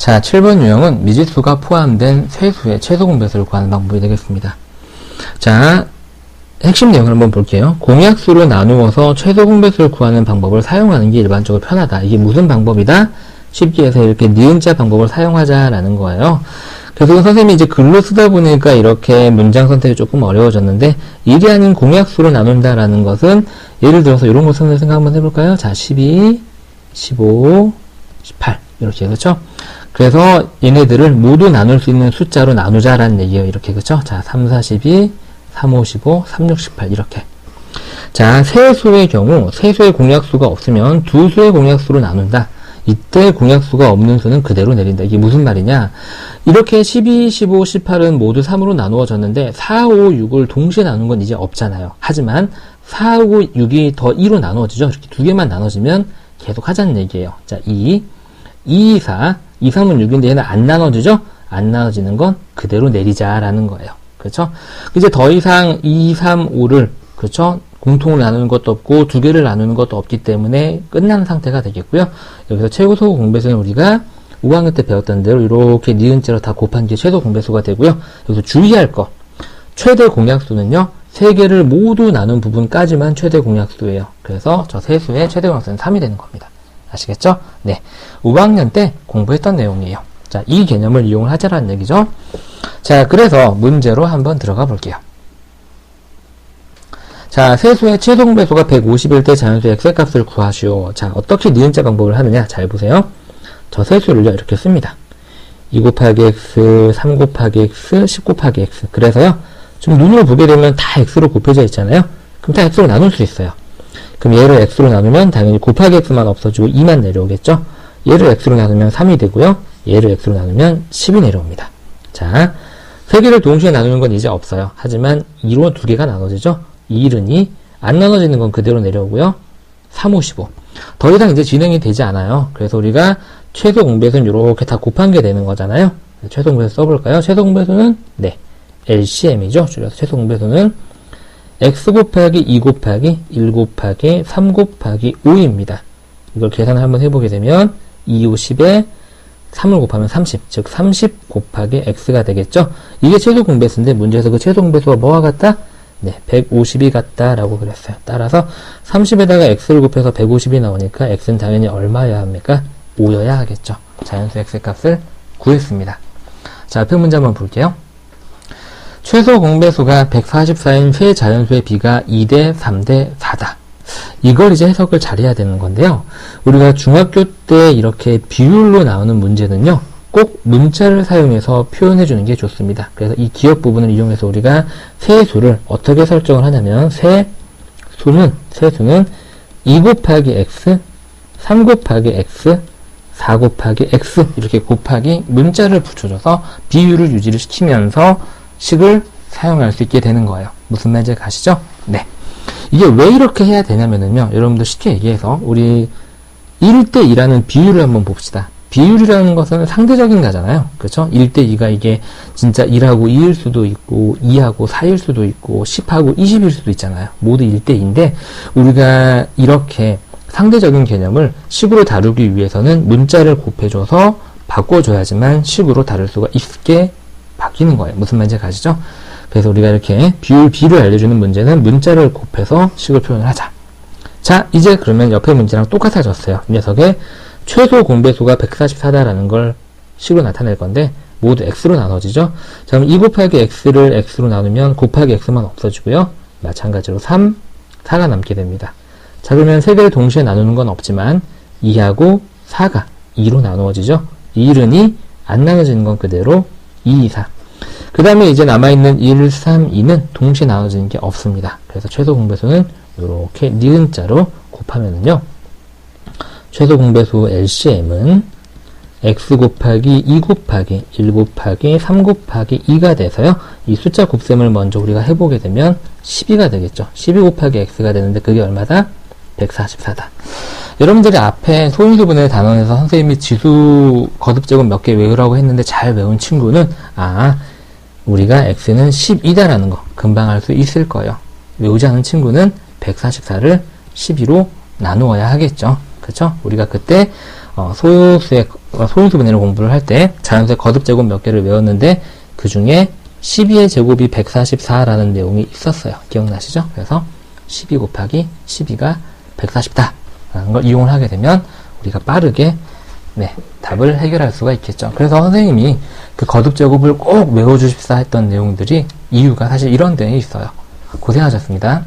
자, 7번 유형은 미지수가 포함된 세수의 최소 공배수를 구하는 방법이 되겠습니다. 자, 핵심 내용을 한번 볼게요. 공약수로 나누어서 최소 공배수를 구하는 방법을 사용하는 게 일반적으로 편하다. 이게 무슨 방법이다? 쉽게 해서 이렇게 니은자 방법을 사용하자라는 거예요. 그래서 선생님이 이제 글로 쓰다 보니까 이렇게 문장 선택이 조금 어려워졌는데, 일이 아닌 공약수로 나눈다라는 것은 예를 들어서 이런 거 생각 한번 해볼까요? 자, 12, 15, 18 이렇게 그렇죠? 그래서 얘네들을 모두 나눌 수 있는 숫자로 나누자라는 얘기예요. 이렇게 그렇죠? 자, 3, 4, 12, 3, 5, 15, 3, 6, 18 이렇게. 자, 세 수의 경우 세 수의 공약수가 없으면 두 수의 공약수로 나눈다. 이때 공약수가 없는 수는 그대로 내린다. 이게 무슨 말이냐? 이렇게 12, 15, 18은 모두 3으로 나누어졌는데 4, 5, 6을 동시에 나눈 건 이제 없잖아요. 하지만 4, 5, 6이 더 2로 나누어지죠. 이렇게 두 개만 나눠지면 계속 하자는 얘기예요. 자, 2, 4, 2, 3은 6인데 얘는 안 나눠지죠? 안 나눠지는 건 그대로 내리자라는 거예요. 그렇죠? 이제 더 이상 2, 3, 5를 그렇죠? 공통으로 나누는 것도 없고 두 개를 나누는 것도 없기 때문에 끝난 상태가 되겠고요. 여기서 최소 공배수는 우리가 5학년 때 배웠던 대로 이렇게 니은자로 다 곱한 게 최소 공배수가 되고요. 여기서 주의할 거, 최대 공약수는요, 세 개를 모두 나눈 부분까지만 최대 공약수예요. 그래서 저 세 수의 최대 공약수는 3이 되는 겁니다. 아시겠죠? 네, 5학년 때 공부했던 내용이에요. 자, 이 개념을 이용을 하자라는 얘기죠. 자, 그래서 문제로 한번 들어가 볼게요. 자, 세수의 최소 공배수가 150일 때 자연수의 x값을 구하시오. 자, 어떻게 니은자 방법을 하느냐? 잘 보세요. 저 세수를요, 이렇게 씁니다. 2 곱하기 x, 3 곱하기 x, 10 곱하기 x. 그래서요, 좀 눈으로 보게 되면 다 x로 곱해져 있잖아요? 그럼 다 x로 나눌 수 있어요. 그럼 얘를 x로 나누면 당연히 곱하기 x만 없어지고 2만 내려오겠죠? 얘를 x로 나누면 3이 되고요. 얘를 x로 나누면 10이 내려옵니다. 자, 세 개를 동시에 나누는 건 이제 없어요. 하지만 2로 두 개가 나눠지죠? 2는 2, 안 나눠지는 건 그대로 내려오고요. 3, 5, 15. 더 이상 이제 진행이 되지 않아요. 그래서 우리가 최소 공배수는 이렇게 다 곱한 게 되는 거잖아요. 최소 공배수 써볼까요? 최소 공배수는, 네, LCM이죠. 줄여서 최소 공배수는 x 곱하기 2 곱하기 1 곱하기 3 곱하기 5입니다. 이걸 계산을 한번 해보게 되면 2, 5, 10에 3을 곱하면 30, 즉 30 곱하기 x가 되겠죠. 이게 최소 공배수인데 문제에서 그 최소 공배수가 뭐와 같다? 네, 150이 같다라고 그랬어요. 따라서 30에다가 x를 곱해서 150이 나오니까 x는 당연히 얼마여야 합니까? 5여야 하겠죠. 자연수 x값을 구했습니다. 자, 앞에 문제 한번 볼게요. 최소 공배수가 144인 세 자연수의 비가 2대 3대 4다. 이걸 이제 해석을 잘해야 되는 건데요. 우리가 중학교 때 이렇게 비율로 나오는 문제는요, 꼭 문자를 사용해서 표현해 주는 게 좋습니다. 그래서 이 기억 부분을 이용해서 우리가 세수를 어떻게 설정을 하냐면, 세수는 2 곱하기 x, 3 곱하기 x, 4 곱하기 x 이렇게 곱하기 문자를 붙여줘서 비율을 유지를 시키면서 식을 사용할 수 있게 되는 거예요. 무슨 말인지 가시죠? 네. 이게 왜 이렇게 해야 되냐면요, 여러분들 쉽게 얘기해서 우리 1대2라는 비율을 한번 봅시다. 비율이라는 것은 상대적인 거잖아요. 그렇죠? 1대2가 이게 진짜 1하고 2일 수도 있고 2하고 4일 수도 있고 10하고 20일 수도 있잖아요. 모두 1대2인데 우리가 이렇게 상대적인 개념을 식으로 다루기 위해서는 문자를 곱해줘서 바꿔줘야지만 식으로 다룰 수가 있게 바뀌는 거예요. 무슨 말인지 가시죠? 그래서 우리가 이렇게 비율 B를 알려주는 문제는 문자를 곱해서 식을 표현을 하자. 자, 이제 그러면 옆에 문제랑 똑같아졌어요. 이 녀석의 최소 공배수가 144다라는 걸 식으로 나타낼 건데 모두 x로 나눠지죠. 자, 그럼 2 곱하기 x를 x로 나누면 곱하기 x만 없어지고요. 마찬가지로 3, 4가 남게 됩니다. 자, 그러면 세 개를 동시에 나누는 건 없지만 2하고 4가 2로 나누어지죠. 1은 2, 안 나눠지는 건 그대로 2, 2, 4. 그 다음에 이제 남아있는 1, 3, 2는 동시에 나눠지는 게 없습니다. 그래서 최소 공배수는 이렇게 니은자로 곱하면은요, 최소 공배수 LCM은 x 곱하기 2 곱하기 1 곱하기 3 곱하기 2가 돼서요, 이 숫자 곱셈을 먼저 우리가 해보게 되면 12가 되겠죠. 12 곱하기 x가 되는데 그게 얼마다? 144다. 여러분들이 앞에 소인수분해 단원에서 선생님이 지수 거듭제곱 몇 개 외우라고 했는데 잘 외운 친구는 우리가 x는 12다라는 거 금방 알 수 있을 거예요. 외우지 않은 친구는 144를 12로 나누어야 하겠죠. 그렇죠? 우리가 그때 소수의 소인수 분해를 공부를 할 때 자연수의 거듭 제곱 몇 개를 외웠는데 그 중에 12의 제곱이 144라는 내용이 있었어요. 기억나시죠? 그래서 12 곱하기 12가 140다 라는 걸 이용을 하게 되면 우리가 빠르게 답을 해결할 수가 있겠죠. 그래서 선생님이 그 거듭 제곱을 꼭 외워주십사 했던 내용들이 이유가 사실 이런 데에 있어요. 고생하셨습니다.